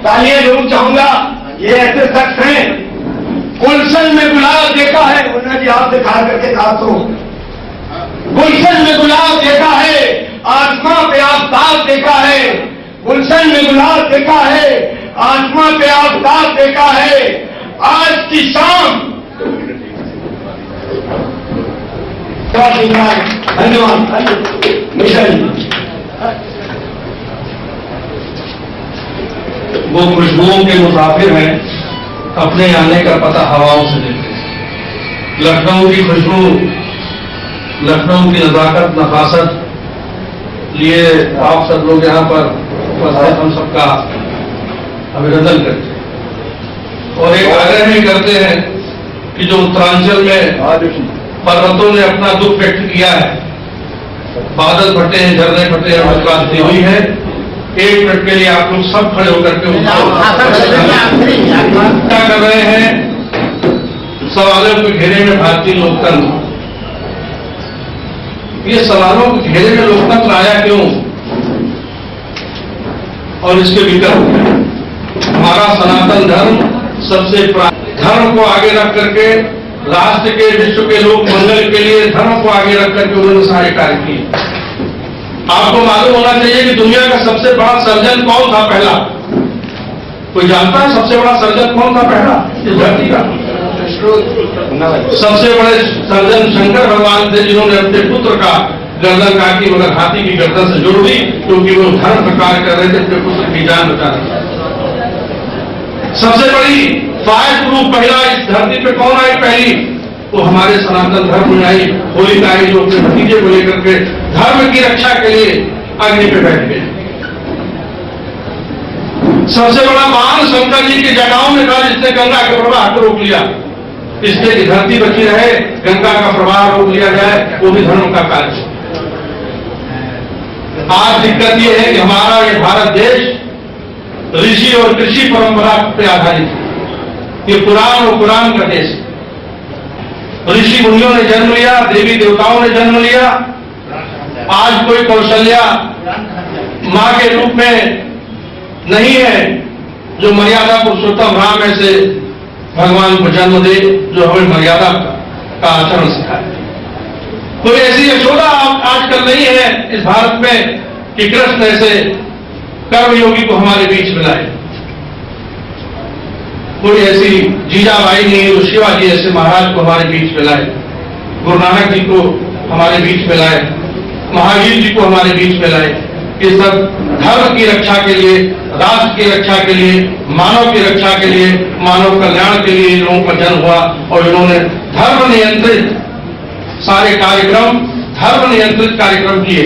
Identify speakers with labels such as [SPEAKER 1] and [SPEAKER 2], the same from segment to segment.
[SPEAKER 1] तालियां जरूर चाहूंगा। ये ऐसे शख्स हैं, गुलशन में गुलाब देखा है, उन्होंने जी आपसे खा करके कहा तो गुलशन में गुलाब देखा है, आसमां पे आफताब देखा है, गुलशन में गुलाब देखा है, आसमां पे आफताब देखा है, आज की शाम। धन्यवाद मिशन।
[SPEAKER 2] वो खुशबुओं के मुसाफिर हैं, अपने आने का पता हवाओं से देते हैं। लखनऊ की खुशबू, लखनऊ की नजाकत, नफासत लिए आप सब लोग यहाँ पर उपस्थित हम सबका अभिनंदन करते हैं और एक आग्रह भी करते हैं कि जो उत्तरांचल में पर्वतों ने अपना दुख व्यक्त किया है, बादल फटे हैं, झरने फटे हैं, क्रांति हुई है, 1 मिनट के लिए आप लोग सब खड़े होकर के क्या कर रहे हैं? सवालों के घेरे में भारतीय लोकतंत्र। ये सवालों के घेरे में लोकतंत्र आया क्यों और इसके विकल्प? हमारा सनातन धर्म सबसे धर्म को आगे रख करके राष्ट्र के, विश्व के लोक मंगल के लिए धर्म को आगे रख करके उन्होंने सारे कार्य किए। आपको मालूम होना चाहिए कि दुनिया का सबसे बड़ा सर्जन कौन था पहला? कोई जानता है सबसे बड़ा सर्जन कौन था पहला इस धरती का? सबसे बड़े सर्जन शंकर भगवान थे, जिन्होंने अपने पुत्र का गर्दन काटी मगर हाथी की गर्दन से जोड़ दी, क्योंकि वो धर्म का कार्य कर रहे थे, अपने पुत्र की जान बचा रहे थे। सबसे बड़ी फायर प्रूफ पहला इस धरती पे कौन आई पहली? वो हमारे सनातन धर्म में आई, होलिका आई, जो अपने भतीजे को लेकर के धर्म की रक्षा के लिए अग्नि पे बैठ गए। सबसे बड़ा महान शंकर जी की जटाओं में था, जिसने गंगा के प्रवाह को रोक लिया, इसलिए कि धरती बची रहे, गंगा का प्रवाह रोक लिया जाए, वो भी धर्म का कार्य। आज दिक्कत यह है कि हमारा ये भारत देश ऋषि और कृषि परंपरा पर आधारित है। ये पुराण और पुराण का देश। ऋषि मुनियों ने जन्म लिया, देवी देवताओं ने जन्म लिया। आज कोई कौशल्या मां के रूप में नहीं है जो मर्यादा पुरुषोत्तम राम ऐसे भगवान को जन्म दे, जो हमें मर्यादा का आचरण सिखाए। कोई ऐसी यशोदा आजकल नहीं है इस भारत में कि कृष्ण ऐसे कर्मयोगी को हमारे बीच में लाए। कोई ऐसी जीजाबाई नहीं है जो शिवाजी ऐसे महाराज को हमारे बीच में लाए, गुरु नानक जी को हमारे बीच में लाए, महावीर जी को हमारे बीच में लाए। ये सब धर्म की रक्षा के लिए, राष्ट्र की रक्षा के लिए, मानव की रक्षा के लिए, मानव कल्याण के लिए इन लोगों का जन्म हुआ और इन्होंने धर्म नियंत्रित सारे कार्यक्रम, धर्म नियंत्रित कार्यक्रम किए।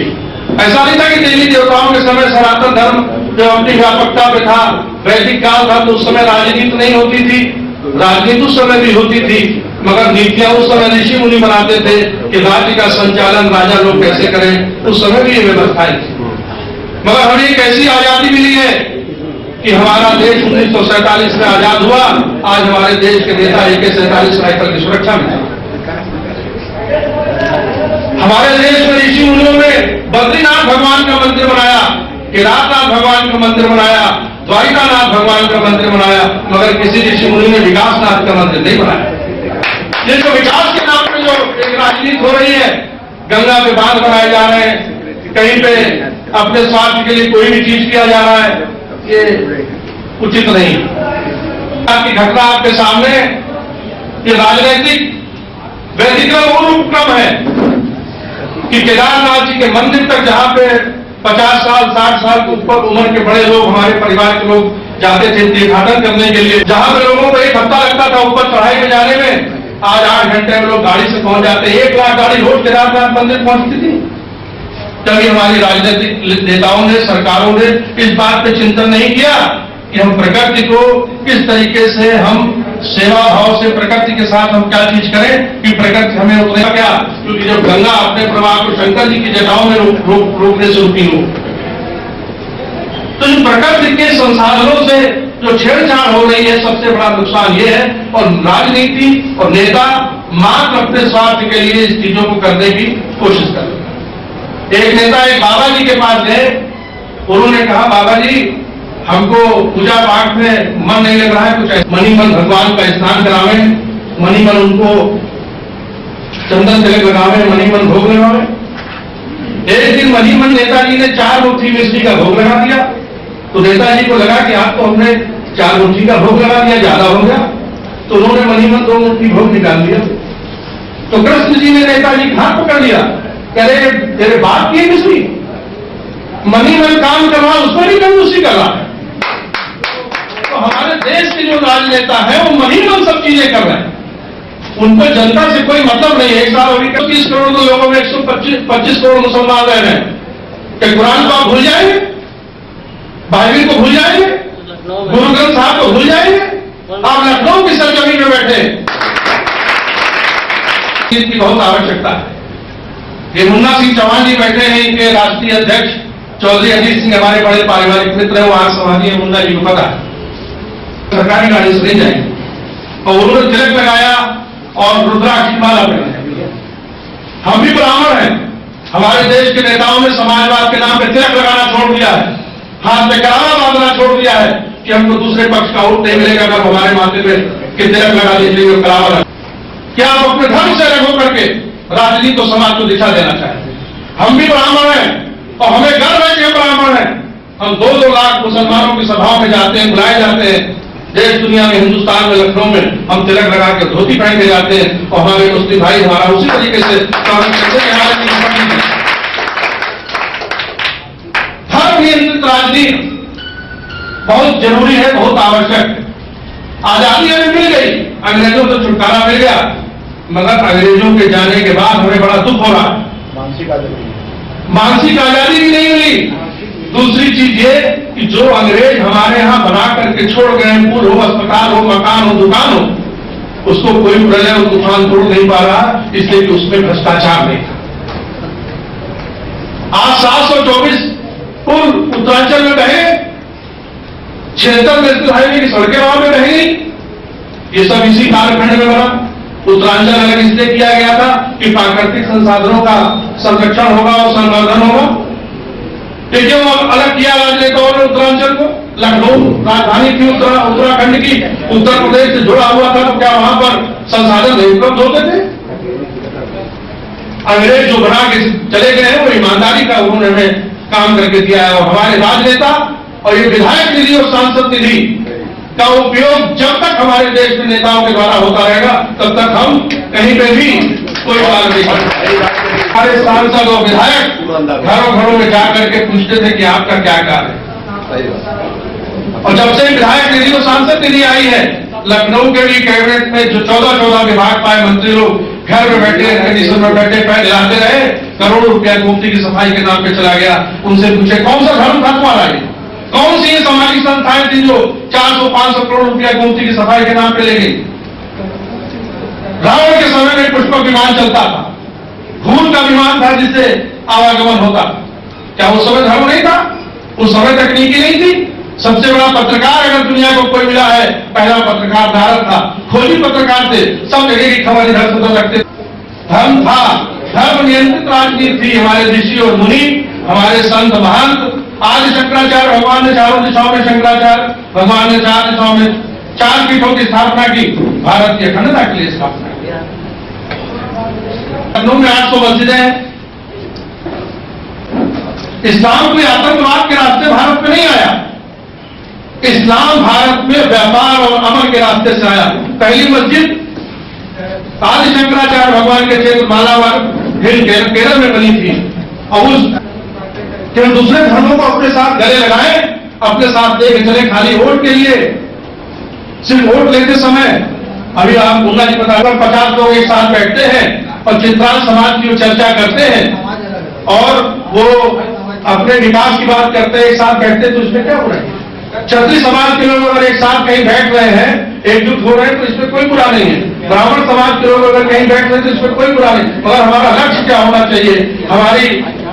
[SPEAKER 2] ऐसा नहीं था कि देवी देवताओं के समय सनातन धर्म जो अपनी व्यापकता पे था, वैदिक काल था, तो उस समय राजनीति नहीं होती थी। राजनीति उस समय भी होती थी, मगर नीतियां उस समय ऋषि मुनि बनाते थे कि राज्य का संचालन राजा लोग कैसे करें। उस समय भी ये व्यवस्थाएं थी। मगर हमें एक ऐसी आजादी मिली है कि हमारा देश 1947 में आजाद हुआ। आज हमारे देश के नेता AK-47 राइफल की सुरक्षा में। हमारे देश में ऋषि मुनियों में बद्रीनाथ भगवान का मंदिर बनाया, केदारनाथ भगवान का मंदिर बनाया, द्वारिकानाथ भगवान का मंदिर बनाया, मगर किसी ऋषि मुनि ने विकासनाथ का मंदिर नहीं बनाया। ये जो विकास के नाम पे जो एक राजनीति हो रही है, गंगा पे बांध बनाए जा रहे हैं, कहीं पे अपने स्वार्थ के लिए कोई भी चीज किया जा रहा है, ये उचित नहीं। आपकी घटना आपके सामने, ये राजनीतिक व्यतिक्रम और उपक्रम है कि केदारनाथ जी के मंदिर तक जहां पे 50 साल 60 साल के ऊपर उम्र के बड़े लोग, हमारे परिवार के लोग जाते थे तीर्थाटन करने के लिए, जहां पे लोगों को 1 हफ्ता लगता था ऊपर चढ़ाई में जाने में, आज 8 घंटे में लोग गाड़ी से पहुंच जाते हैं। 1 लाख गाड़ी रोज केदारनाथ मंदिर पहुंचती थी। तभी हमारी राजनीतिक नेताओं ने, सरकारों ने इस बात पे चिंतन नहीं किया कि हम प्रकृति को किस तरीके से, हम सेवा भाव से प्रकृति के साथ हम क्या चीज करें कि प्रकृति हमें उतरेगा क्या। क्योंकि जब गंगा अपने प्रवाह को शंकर जी की जटाओं में रोकने से रुकी हो, तो इन प्रकृति के संसाधनों से जो छेड़छाड़ हो रही है, सबसे बड़ा नुकसान ये है। और राजनीति और नेता मात्र अपने स्वार्थ के लिए इस चीजों को करने की कोशिश कर रहे हैं। एक नेता एक बाबा जी के पास गए, उन्होंने कहा बाबा जी हमको पूजा पाठ में मन नहीं लग रहा है, कुछ मनी मन भगवान का स्नान करावे, मनी मन उनको चंदन तिलक लगावे, मनी मन भोग लगावे। एक दिन मनी मन नेताजी ने 4 मुट्ठी मिश्री का भोग लगा दिया, तो नेताजी को लगा कि आप तो हमने 4 मुट्ठी का भोग लगा दिया, ज्यादा हो गया, तो उन्होंने मनी मन 2 मुट्ठी भोग निकाल दिया। तो कृष्ण जी ने नेताजी का हाथ पकड़ लिया, कह रहे तेरे बाप की मिश्री, मनी मन काम करवा उसको नहीं कंजूसी कर रहा है। तो हमारे देश के जो राजनेता है वो मनी मन सब चीजें कर रहे हैं, उनको जनता से कोई मतलब नहीं है। एक साल अभी 30 करोड़ लोगों में 125 करोड़ मुसलमान रह रहे हैं, क्या कुरान को आप भूल जाएंगे, बाइबिल को भूल जाएंगे, गुरु ग्रंथ साहब को भूल जाएंगे? आप लखनऊ की सरजमीन में बैठे, इसकी बहुत आवश्यकता है। ये मुन्ना सिंह चौहान जी बैठे हैं, इनके राष्ट्रीय अध्यक्ष चौधरी अजीत सिंह हमारे बड़े पारिवारिक मित्र हैं, वो आज समाधि है, मुन्ना जी को पता है, सरकारी गाड़ी से नहीं जाएंगे। और उन्होंने तिलक लगाया और रुद्राक्ष की माला पहनाई। हम भी ब्राह्मण हैं, हमारे देश के नेताओं ने समाजवाद के नाम पे तिलक लगाना छोड़ दिया है, हाथ में करारा बांधना छोड़ दिया है कि हमको दूसरे पक्ष का वोट नहीं मिलेगा अगर हमारे माथे पे कि तिलक लगा दीजिए, करारा। क्या आप अपने धर्म से अलग होकर के राजनीति को समाज को दिशा देना चाहते हैं? हम भी ब्राह्मण हैं और हमें गर्व है कि हम ब्राह्मण हैं। हम 2-2 लाख मुसलमानों की सभाओं में जाते हैं, बुलाए जाते हैं, देश दुनिया में, हिंदुस्तान में, लखनऊ में हम तिलक लगा के धोती पहन के जाते हैं और हमारे मुस्लिम भाई हमारा उसी तरीके से धर्म नियंत्रित राजनीति बहुत जरूरी है, बहुत आवश्यक है। आजादी हमें मिल गई, अंग्रेजों से छुटकारा मिल गया, मगर अंग्रेजों के जाने के बाद हमें बड़ा दुख हो रहा है, मानसिक आजादी भी नहीं मिली। दूसरी चीज ये कि जो अंग्रेज हमारे यहां बना करके छोड़ गए, पुल हो, अस्पताल हो, मकान हो, दुकान हो, उसको कोई प्रलय और तूफान तोड़ नहीं पा रहा, इसलिए कि उसमें भ्रष्टाचार नहीं था। आज 724 पुल उत्तरांचल में बहे, 76 नेशनल हाईवे की सड़कें वहां में बहेगी, ये सब इसी कालखंड में बना। उत्तरांचल अलग इसलिए किया गया था कि प्राकृतिक संसाधनों का संरक्षण होगा और संवर्धन होगा। देखिए वो अलग किया राजनेताओं ने उत्तरांचल को, लखनऊ राजधानी थी उत्तराखंड की, उत्तर प्रदेश से जुड़ा हुआ था, तो क्या वहां पर संसाधन नहीं उपलब्ध होते थे? अंग्रेज जो बना के चले गए हैं वो ईमानदारी का उन्होंने हमें काम करके दिया है। और हमारे राजनेता और ये विधायक निधि और सांसद निधि का उपयोग जब तक हमारे देश में नेताओं के द्वारा होता रहेगा तब तक हम कहीं पे भी कोई बात नहीं करते। हमारे सांसद और विधायक घरों घरों में जाकर के पूछते थे कि आपका क्या कार्य है। और जब से विधायक निधि और सांसद निधि आई है, लखनऊ के भी कैबिनेट में जो 14 विभाग पाए मंत्री लोग घर में बैठे, कंडीशन में बैठे, पैर हिलाते रहे, करोड़ों रुपया गोमती की सफाई के नाम पे चला गया। उनसे पूछे कौन सा धर्म था तुम्हारा, कौन सी सामाजिक संस्थाएं थी जो 400-500 करोड़ रुपया गोमती की सफाई के नाम पे ले गई? रावण के समय में पुष्पक विमान चलता था, धूल का विमान था जिससे आवागमन होता। क्या उस समय धर्म नहीं था? उस समय तकनीकी नहीं थी? सबसे बड़ा पत्रकार अगर दुनिया को कोई मिला है, पहला पत्रकार भारत था, खोजी पत्रकार थे, सब जगह की खबर इधर से उधर रखते। धर्म था, धर्म नियंत्रित राजनीति थी। हमारे ऋषि और मुनि, हमारे संत महंत, आदि शंकराचार्य भगवान ने 4 दिशाओं में, शंकराचार्य भगवान ने 4 दिशाओं में 4 पीठों की स्थापना की, भारत की अखंडता के लिए स्थापना की। लखनऊ में 800 मस्जिदें हैं। इस्लाम कोई आतंकवाद के रास्ते भारत में नहीं आया, इस्लाम भारत में व्यापार और अमन के रास्ते से आया। पहली मस्जिद आदि शंकराचार्य भगवान के क्षेत्र मालावार हिल केरल में बनी थी। और उस दूसरे धर्मों को अपने साथ गले लगाए, अपने साथ लेके चले खाली वोट के लिए। सिर्फ वोट लेते समय अभी आप मुन्ना जी बता रहे 50 लोग एक साथ बैठते हैं और चित्रांश समाज की चर्चा करते हैं और वो अपने विकास की बात करते हैं, एक साथ बैठते हैं, तो इसमें क्या हो रहा है? क्षत्रिय समाज के लोग अगर एक साथ कहीं बैठ रहे हैं, एकजुट हो रहे हैं, तो इसमें कोई बुरा नहीं है। ब्राह्मण समाज के लोग अगर कहीं बैठ रहे हैं तो इसमें कोई बुरा नहीं। मगर हमारा लक्ष्य क्या होना चाहिए, हमारी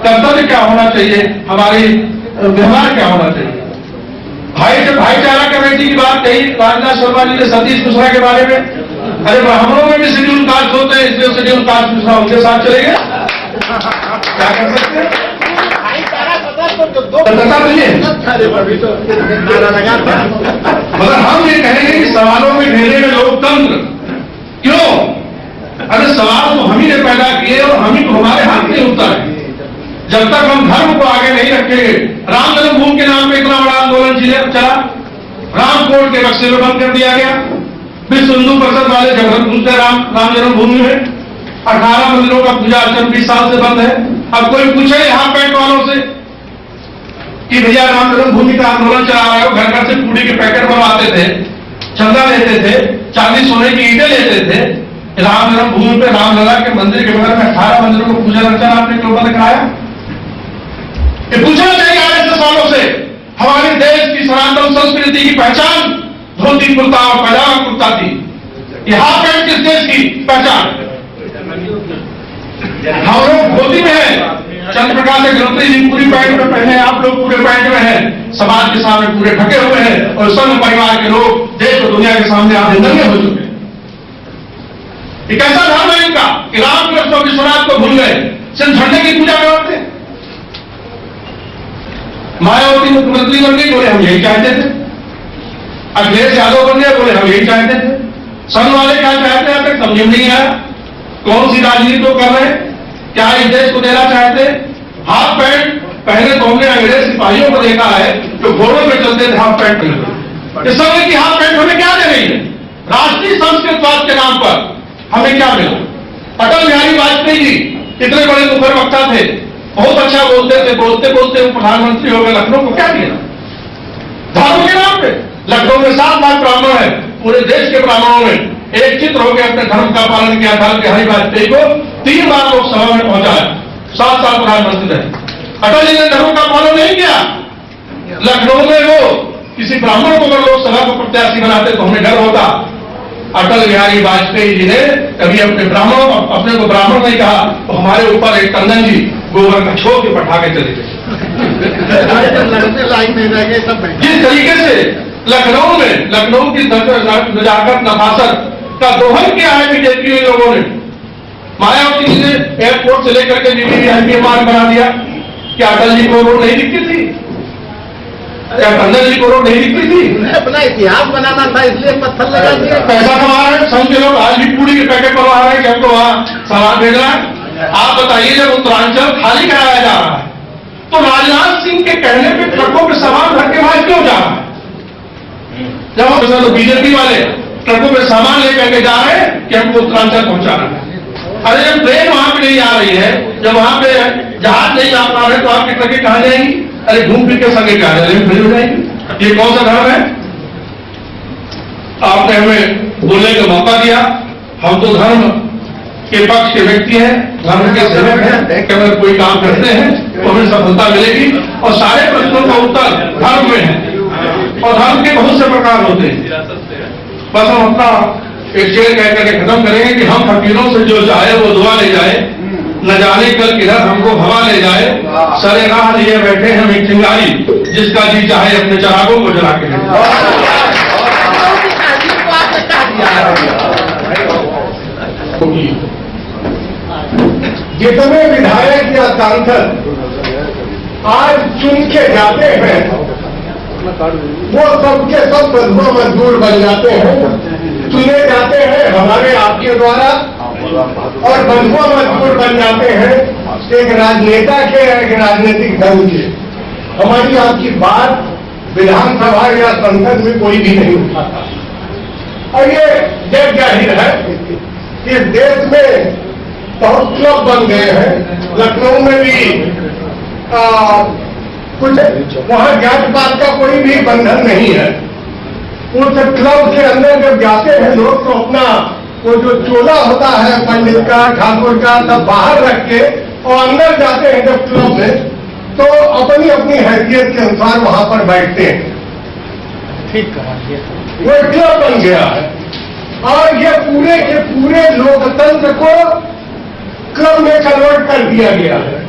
[SPEAKER 2] कर्तव्य क्या होना चाहिए, हमारी व्यवहार क्या होना चाहिए? भाईचारा कमेटी की बात कही राजनाथ शर्मा जी ने सतीश मिश्रा के बारे में। अरे ब्राह्मणों में भी शेड्यूल कास्ट होते हैं, इसलिए शेड्यूल कास्ट मिश्रा उनके साथ चले गए, क्या कर सकते हैं? मगर हम ये कहेंगे कि सवालों में घेरे में लोकतंत्र क्यों? अरे सवाल तो हम ही ने पैदा किए और हम ही को हमारे हाथ में होता है। जब तक हम धर्म को आगे नहीं रखेंगे, राम जन्मभूमि के नाम पे इतना बड़ा आंदोलन चला, राम कोर्ट के बक्से में बंद कर दिया गया, विश्व हिंदू परिषद वाले झगड़ पूछते राम जन्मभूमि में 18 मंदिरों का पूजा अर्चन 20 साल से बंद है। अब कोई पूछे हाफ पैंट वालों से कि भैया राम जन्मभूमि का आंदोलन चला रहे हो, घर घर से पूरी के पैकेट बनवाते थे, चंदा लेते थे, चांदी सोने की ईंटें लेते थे, राम जन्मभूमि पे रामलला के मंदिर के बगल में 18 मंदिरों को पूजा अर्चना आपने क्यों बंद कराया? ये पूछना चाहिए आरएसएस वालों से। हमारे देश की सनातन संस्कृति की पहचान धोती कुर्ता और पैजामा कुर्ता थी, ये हाफ पैंट किस देश की पहचान? हम लोग धोती में है, चंद्र प्रकाश अग्निहोत्री जी पूरी पैंट में पहने, आप लोग पूरे पैंट में हैं, समाज के सामने पूरे ढके हुए हैं, और संघ परिवार के लोग देश और दुनिया के सामने आधे नंगे हो चुके हैं। ये कैसा धर्म है इनका कि रामकृष्ण और विश्वनाथ को भूल गए, सिर्फ झंडे की पूजा करते हैं। मायावती मुख्यमंत्री बन गई, बोले हम यही चाहते थे। अखिलेश यादव बन गए, बोले हम यही चाहते थे। संघ वाले क्या चाहते हैं तक समझ में नहीं आया। कौन सी राजनीति तो कर रहे हैं? क्या इस देश को देना चाहते? हाफ पैंट पहले तो हमने अंग्रेज सिपाहियों को देखा है जो घोड़ों में चलते थे हाफ पैंट पहने। इस समय की हाफ पैंट हमें क्या दे रही है? राष्ट्रीय संस्कृतवाद के नाम पर हमें क्या मिला? अटल बिहारी वाजपेयी जी इतने बड़े मुखर वक्ता थे, बहुत अच्छा बोलते थे, बोलते बोलते वो प्रधानमंत्री हो गए, लखनऊ को क्या किया? धर्म के नाम पे लखनऊ में 7 लाख ब्राह्मण है, पूरे देश के ब्राह्मणों में एक चित्र होकर अपने धर्म का पालन किया था। बिहारी वाजपेयी को 3 बार लोकसभा में पहुंचाया, 7 साल प्रधानमंत्री रहे। अटल जी ने धर्म का पालन नहीं किया। लखनऊ में वो किसी ब्राह्मण को अगर लोकसभा को प्रत्याशी बनाते तो हमें डर होता। अटल बिहारी वाजपेयी जी ने कभी अपने को ब्राह्मण नहीं कहा, तो हमारे ऊपर एक टंडन जी गोबर का छोड़ के पठा के चले गए। जिस तरीके से लखनऊ की नजाकत नफासत का दोहन किया है बीजेपी लोगों ने, मायावती जी ने एयरपोर्ट से लेकर के बीबीआईपी मार्ग बना दिया। क्या अटल जी को रोड नहीं दिखती थी? क्या टंडन जी को रोड नहीं दिखती थी?
[SPEAKER 3] अपना इतिहास बनाना था, इसलिए पत्थर लगा दिए।
[SPEAKER 2] पैसा कमा रहे हैं, संघ के लोग आज भी पूरी के पैकेट बनवा रहे हैं कि हमको वहां सामान भेजना है। आप बताइए, जब उत्तरांचल खाली कराया जा रहा है तो राजनाथ सिंह के कहने पे ट्रकों पे सामान भर के वहां क्यों जा रहा है? जब तो बीजेपी वाले ट्रकों पे सामान लेकर के जा रहे हैं कि हमको उत्तरांचल पहुंचाना है। अरे जब ट्रेन वहां पे नहीं आ रही है, जब वहां पे जहाज नहीं आ पा रहे, तो आपकी ट्रकें कहां जाएंगी? अरे घूम फिर के संगे क्या खड़ी हो जाएंगी? ये कौन सा धर्म है? आपने हमें बोलने का मौका दिया। हम तो धर्म के पक्ष के व्यक्ति हैं, धर्म के सेवक हैं, कि अगर कोई काम करते हैं तो हमें सफलता मिलेगी। और सारे प्रश्नों का उत्तर धर्म में है, और धर्म के बहुत से प्रकार होते हैं। बस हम अपना एक शेर कह करके खत्म करेंगे कि हम फकीरों से जो चाहे वो दुआ ले जाए, न जाने कल किधर हमको हवा ले जाए। सरे राह लिए बैठे हम एक चिंगारी, जिसका जी चाहे अपने चरागों को जला के ले जाए।
[SPEAKER 1] जितने विधायक या सांसद आज चुन के जाते हैं, वो सबके सब बंधुआ मजदूर बन जाते हैं, चुने जाते हैं हमारे आपके द्वारा, और बंधुआ मजदूर बन जाते हैं एक राजनेता के, एक राजनीतिक दल के। हमारी आपकी बात विधानसभा या संसद में कोई भी नहीं उठाता। और ये जग जाहिर है कि इस देश में बहुत क्लब बन गए हैं। लखनऊ में भी कुछ वहां जात पात का कोई भी बंधन नहीं है। उस क्लब के अंदर जब जाते हैं लोग तो अपना वो जो चोला होता है पंडित का, ठाकुर का, सब बाहर रख के और अंदर जाते हैं जब क्लब में, तो अपनी अपनी हैसियत के अनुसार वहां पर बैठते हैं।
[SPEAKER 3] ठीक कहा,
[SPEAKER 1] वो क्लब बन गया है, और ये पूरे के पूरे लोकतंत्र को क्लब में कन्वर्ट कर दिया गया है।